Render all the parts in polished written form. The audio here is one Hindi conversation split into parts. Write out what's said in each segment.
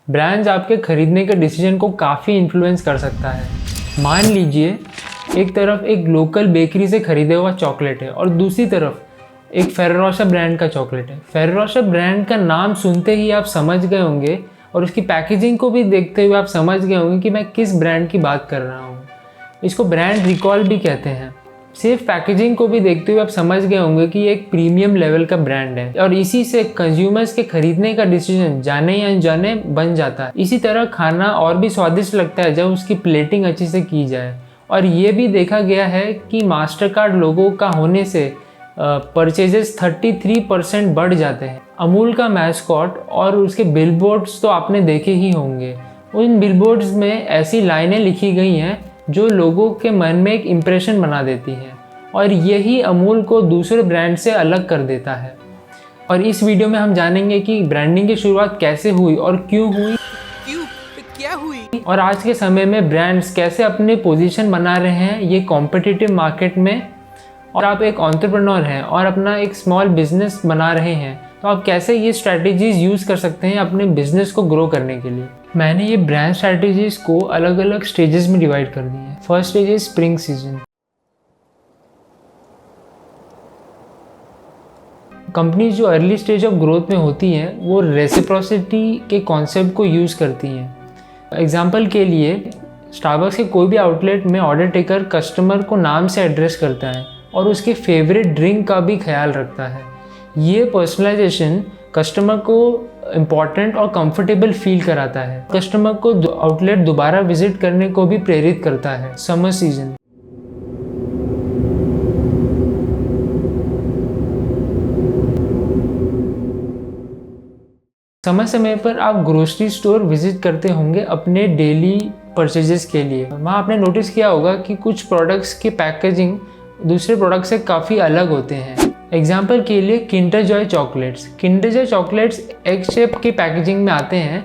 ब्रांड्स आपके खरीदने के डिसीजन को काफ़ी इन्फ्लुएंस कर सकता है। मान लीजिए एक तरफ एक लोकल बेकरी से खरीदा हुआ चॉकलेट है और दूसरी तरफ एक फेरेरो रोशर ब्रांड का चॉकलेट है। फेरेरो रोशर ब्रांड का नाम सुनते ही आप समझ गए होंगे और उसकी पैकेजिंग को भी देखते हुए आप समझ गए होंगे कि मैं किस ब्रांड की बात कर रहा हूँ। इसको ब्रांड रिकॉल भी कहते हैं। सिर्फ पैकेजिंग को भी देखते हुए आप समझ गए होंगे कि ये एक प्रीमियम लेवल का ब्रांड है और इसी से कंज्यूमर्स के खरीदने का डिसीजन जाने या अनजाने बन जाता है। इसी तरह खाना और भी स्वादिष्ट लगता है जब उसकी प्लेटिंग अच्छे से की जाए। और ये भी देखा गया है कि मास्टर कार्ड लोगों का होने से परचेजेस 33% बढ़ जाते हैं। अमूल का मैस्कॉट और उसके बिलबोर्ड्स तो आपने देखे ही होंगे। उन बिलबोर्ड्स में ऐसी लाइनें लिखी गई हैं जो लोगों के मन में एक इम्प्रेशन बना देती है और यही अमूल को दूसरे ब्रांड से अलग कर देता है। और इस वीडियो में हम जानेंगे कि ब्रांडिंग की शुरुआत कैसे हुई और क्यों हुई, क्या हुई, और आज के समय में ब्रांड्स कैसे अपने पोजीशन बना रहे हैं ये कॉम्पिटिटिव मार्केट में। और आप एक एंटरप्रेन्योर हैं और अपना एक स्मॉल बिजनेस बना रहे हैं तो आप कैसे ये स्ट्रैटेजीज यूज़ कर सकते हैं अपने बिजनेस को ग्रो करने के लिए। मैंने ये ब्रांड स्ट्रैटेजीज को अलग अलग स्टेजेस में डिवाइड कर दी है। First stage is spring season. Companies जो अर्ली स्टेज ऑफ ग्रोथ में होती हैं वो रेसिप्रोसिटी के कॉन्सेप्ट को यूज़ करती हैं। एग्जाम्पल के लिए स्टारबक्स के कोई भी आउटलेट में ऑर्डर टेकर कस्टमर को नाम से एड्रेस करता है और उसके फेवरेट ड्रिंक का भी ख्याल रखता है। ये पर्सनलाइजेशन कस्टमर को इम्पॉर्टेंट और कंफर्टेबल फील कराता है। कस्टमर को आउटलेट दोबारा विजिट करने को भी प्रेरित करता है। Summer season. समय समय पर आप ग्रोसरी स्टोर विजिट करते होंगे अपने डेली परचेजेस के लिए। वहाँ आपने नोटिस किया होगा कि कुछ प्रोडक्ट्स की पैकेजिंग दूसरे प्रोडक्ट से काफ़ी अलग होते हैं। एग्जाम्पल के लिए Kinder Joy chocolates. Kinder Joy chocolates egg shape की पैकेजिंग में आते हैं।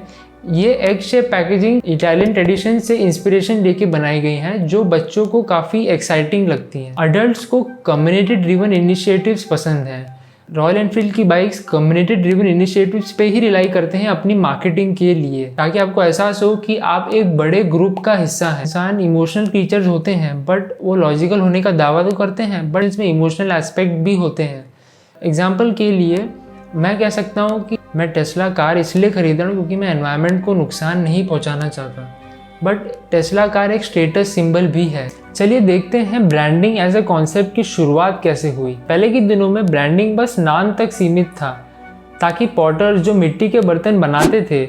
ये egg shape packaging Italian tradition से इंस्पिरेशन लेके बनाई गई हैं जो बच्चों को काफ़ी एक्साइटिंग लगती हैं। अडल्ट्स को कम्युनिटी ड्रिवन इनिशिएटिव्स पसंद हैं। रॉयल एनफील्ड की बाइक्स कम्युनिटी ड्रिवन इनिशिएटिव्स पे ही रिलाई करते हैं अपनी मार्केटिंग के लिए, ताकि आपको एहसास हो कि आप एक बड़े ग्रुप का हिस्सा हैं। इंसान इमोशनल क्रीचर्स होते हैं बट वो लॉजिकल होने का दावा तो करते हैं बट इसमें इमोशनल एस्पेक्ट भी होते हैं। एग्जाम्पल के लिए मैं कह सकता हूँ कि मैं टेस्ला कार इसलिए खरीद रहा हूँ क्योंकि मैं एनवायरनमेंट को नुकसान नहीं पहुँचाना चाहता, बट टेस्ला कार एक स्टेटस सिंबल भी है। चलिए देखते हैं ब्रांडिंग एज ए कॉन्सेप्ट की शुरुआत कैसे हुई। पहले के दिनों में ब्रांडिंग बस नाम तक सीमित था ताकि पॉटर्स जो मिट्टी के बर्तन बनाते थे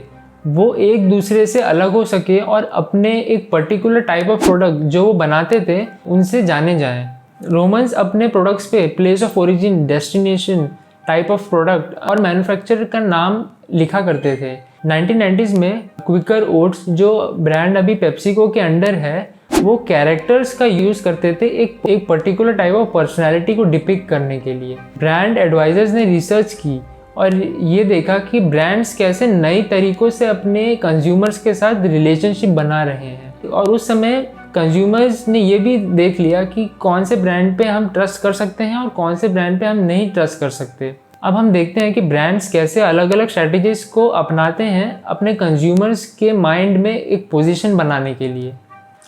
वो एक दूसरे से अलग हो सके और अपने एक पर्टिकुलर टाइप ऑफ प्रोडक्ट जो वो बनाते थे उनसे जाने जाएं। रोमन्स अपने प्रोडक्ट्स पे place of origin, destination, type of product और मैन्युफैक्चरर का नाम लिखा करते थे। 1990s में क्विकर ओट्स जो ब्रांड अभी पेप्सिको के अंडर है वो कैरेक्टर्स का यूज़ करते थे एक पर्टिकुलर टाइप ऑफ पर्सनैलिटी को डिपिक्ट करने के लिए। ब्रांड एडवाइजर्स ने रिसर्च की और ये देखा कि ब्रांड्स कैसे नए तरीक़ों से अपने कंज्यूमर्स के साथ रिलेशनशिप बना रहे हैं। और उस समय कंज्यूमर्स ने ये भी देख लिया कि कौन से ब्रांड पे हम ट्रस्ट कर सकते हैं और कौन से ब्रांड पे हम नहीं ट्रस्ट कर सकते। अब हम देखते हैं कि ब्रांड्स कैसे अलग अलग स्ट्रैटेजीज को अपनाते हैं अपने कंज्यूमर्स के माइंड में एक पोजीशन बनाने के लिए।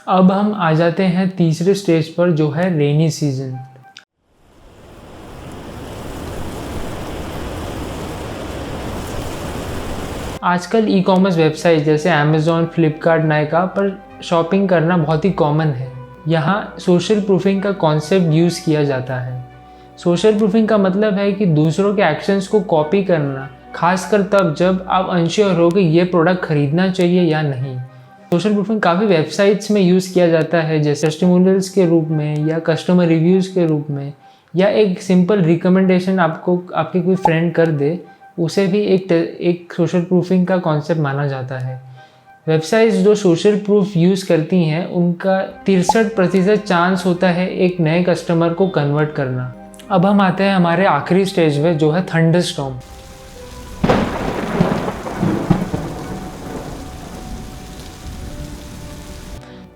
अब हम आ जाते हैं तीसरे स्टेज पर जो है रेनी सीजन। आजकल ई कॉमर्स वेबसाइट जैसे अमेज़ॉन, फ्लिपकार्ट, नायका पर शॉपिंग करना बहुत ही कॉमन है। यहाँ सोशल प्रूफिंग का कॉन्सेप्ट यूज़ किया जाता है। सोशल प्रूफिंग का मतलब है कि दूसरों के एक्शंस को कॉपी करना, खासकर तब जब आप अनश्योर हो कि ये प्रोडक्ट खरीदना चाहिए या नहीं। सोशल प्रूफिंग काफ़ी वेबसाइट्स में यूज़ किया जाता है जैसे टेस्टिमोनियल्स के रूप में या कस्टमर रिव्यूज़ के रूप में, या एक सिंपल रिकमेंडेशन आपको आपके कोई फ्रेंड कर दे, उसे भी एक सोशल प्रूफिंग का कॉन्सेप्ट माना जाता है। वेबसाइट्स जो सोशल प्रूफ यूज़ करती हैं उनका 63% चांस होता है एक नए कस्टमर को कन्वर्ट करना। अब हम आते हैं हमारे आखिरी स्टेज में जो है थंडरस्टॉर्म।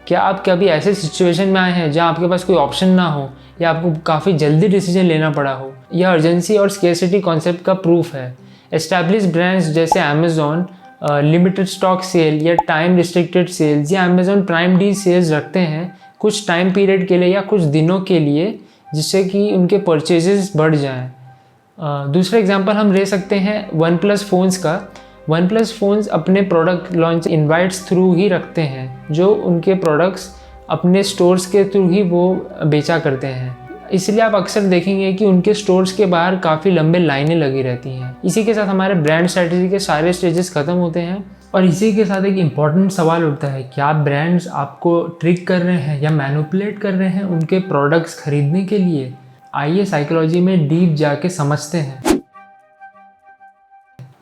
क्या आप कभी ऐसे सिचुएशन में आए हैं जहां आपके पास कोई ऑप्शन ना हो या आपको काफ़ी जल्दी डिसीजन लेना पड़ा हो? यह अर्जेंसी और स्केर्सिटी कॉन्सेप्ट का प्रूफ है। एस्टैब्लिश ब्रांड्स जैसे अमेज़ॉन लिमिटेड स्टॉक सेल या टाइम रिस्ट्रिक्टेड सेल्स या अमेजोन प्राइम डे सेल्स रखते हैं कुछ टाइम पीरियड के लिए या कुछ दिनों के लिए, जिससे कि उनके परचेजेस बढ़ जाएं। दूसरा एग्जांपल हम ले सकते हैं वन प्लस फ़ोन्स का। वन प्लस फ़ोन्स अपने प्रोडक्ट लॉन्च इनवाइट्स थ्रू ही रखते हैं, जो उनके प्रोडक्ट्स अपने स्टोर्स के थ्रू ही वो बेचा करते हैं। इसलिए आप अक्सर देखेंगे कि उनके स्टोर्स के बाहर काफ़ी लंबे लाइनें लगी रहती हैं। इसी के साथ हमारे ब्रांड स्ट्रेटजी के सारे स्टेजेस ख़त्म होते हैं और इसी के साथ एक इम्पॉर्टेंट सवाल उठता है, क्या ब्रांड्स आपको ट्रिक कर रहे हैं या मैनिपुलेट कर रहे हैं उनके प्रोडक्ट्स खरीदने के लिए? आइए साइकोलॉजी में डीप जाके समझते हैं।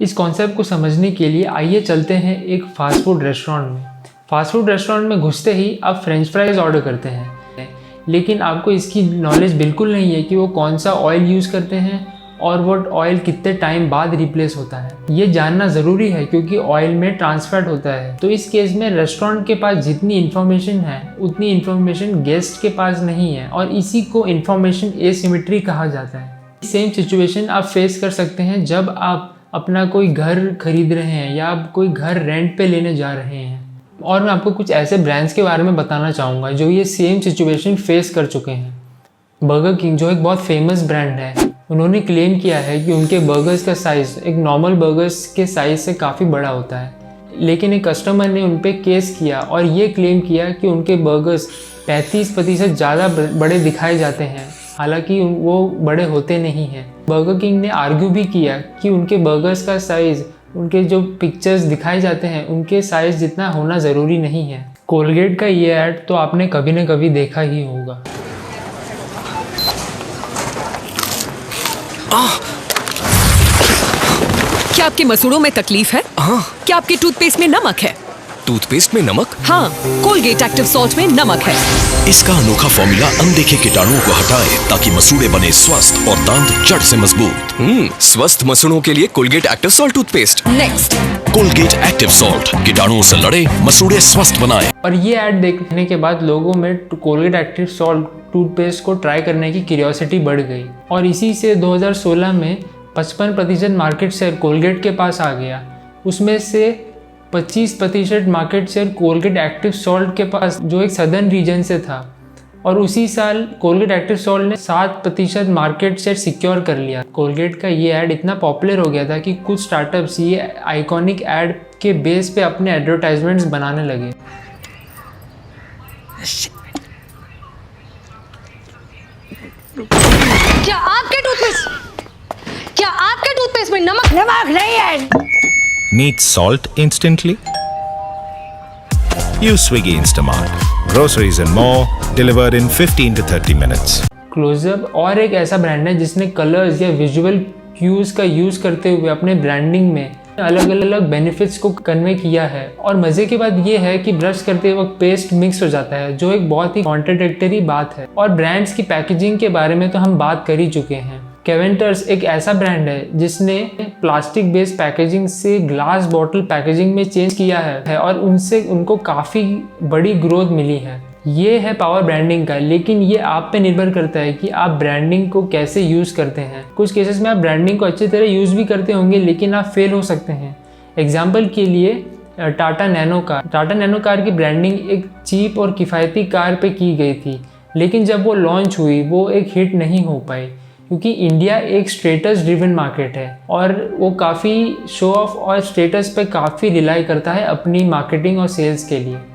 इस कॉन्सेप्ट को समझने के लिए आइए चलते हैं एक फास्ट फूड रेस्टोरेंट में। फास्ट फूड रेस्टोरेंट में घुसते ही आप फ्रेंच फ्राइज ऑर्डर करते हैं, लेकिन आपको इसकी नॉलेज बिल्कुल नहीं है कि वो कौन सा ऑयल यूज़ करते हैं और वो ऑयल कितने टाइम बाद रिप्लेस होता है। ये जानना ज़रूरी है क्योंकि ऑयल में ट्रांसफर होता है। तो इस केस में रेस्टोरेंट के पास जितनी इन्फॉर्मेशन है उतनी इन्फॉर्मेशन गेस्ट के पास नहीं है और इसी को इन्फॉर्मेशन एसिमेट्री कहा जाता है। सेम सिचुएशन आप फेस कर सकते हैं जब आप अपना कोई घर खरीद रहे हैं या आप कोई घर रेंट पे लेने जा रहे हैं। और मैं आपको कुछ ऐसे ब्रांड्स के बारे में बताना चाहूँगा जो ये सेम सिचुएशन फेस कर चुके हैं। बर्गर किंग जो एक बहुत फेमस ब्रांड है, उन्होंने क्लेम किया है कि उनके बर्गर्स का साइज़ एक नॉर्मल बर्गर्स के साइज़ से काफ़ी बड़ा होता है, लेकिन एक कस्टमर ने उन पर केस किया और ये क्लेम किया कि उनके बर्गर्स 35% ज़्यादा बड़े दिखाए जाते हैं, हालांकि वो बड़े होते नहीं हैं। बर्गर किंग ने आर्ग्यू भी किया कि उनके बर्गर्स का साइज़ उनके जो पिक्चर्स दिखाए जाते हैं उनके साइज़ जितना होना ज़रूरी नहीं है। कोलगेट का ये ऐड तो आपने कभी न कभी देखा ही होगा। क्या आपके मसूड़ों में तकलीफ है? हाँ। क्या आपके टूथपेस्ट में नमक है? टूथपेस्ट में नमक? हाँ, कोलगेट एक्टिव सॉल्ट में नमक है। इसका अनोखा फॉर्मूला अनदेखे कीटाणुओं को हटाए ताकि मसूड़े बने स्वस्थ और दांत जड़ से मजबूत। स्वस्थ मसूड़ों के लिए Colgate active salt toothpaste. Next, Colgate active salt कीटाणुओं से लड़े, मसूड़े स्वस्थ बनाए। और ये ऐड देखने के बाद लोगों में कोलगेट एक्टिव सॉल्ट टूथपेस्ट को ट्राई करने की क्यूरियोसिटी बढ़ गई और इसी से 2016 में 55% मार्केट शेयर कोलगेट के पास आ गया। उसमें से 25% market share Colgate active salt के पास, जो एक सदर्न रीजन से था। और उसी साल कोलगेट एक्टिव सॉल्ट ने 7% मार्केट शेयर सिक्योर कर लिया। कोलगेट का ये ऐड इतना पॉपुलर हो गया था कि कुछ स्टार्टअप्स ये आइकॉनिक ऐड के बेस पे अपने एडवर्टाइजमेंट्स बनाने लगे। क्या आपके टूथपेस्ट में नमक नहीं है? Need salt instantly? Use Swiggy Instamart. Groceries and more delivered in 15 to 30 minutes. Close up और एक ऐसा ब्रांड है जिसने कलर्स या विजुअल क्यूज का यूज़ करते हुए अपने ब्रांडिंग में अलग अलग बेनिफिट्स को कन्वे किया है। और मज़े की बात यह है कि ब्रश करते वक्त पेस्ट मिक्स हो जाता है, जो एक बहुत ही कॉन्ट्राडिक्टरी बात है। और ब्रांड्स की पैकेजिंग के बारे में तो हम बात कर ही चुके हैं। कैवेंटर्स एक ऐसा ब्रांड है जिसने प्लास्टिक बेस्ड पैकेजिंग से ग्लास बॉटल पैकेजिंग में चेंज किया है और उनसे उनको काफ़ी बड़ी ग्रोथ मिली है। ये है पावर ब्रांडिंग का, लेकिन ये आप पे निर्भर करता है कि आप ब्रांडिंग को कैसे यूज़ करते हैं। कुछ केसेस में आप ब्रांडिंग को अच्छी तरह यूज़ भी करते होंगे, लेकिन आप फेल हो सकते हैं। एग्जाम्पल के लिए टाटा नैनो कार की ब्रांडिंग एक चीप और किफ़ायती कार पे की गई थी, लेकिन जब वो लॉन्च हुई वो एक हिट नहीं हो पाई, क्योंकि इंडिया एक स्टेटस ड्रिवन मार्केट है और वो काफ़ी शो ऑफ और स्टेटस पे काफ़ी रिलाई करता है अपनी मार्केटिंग और सेल्स के लिए।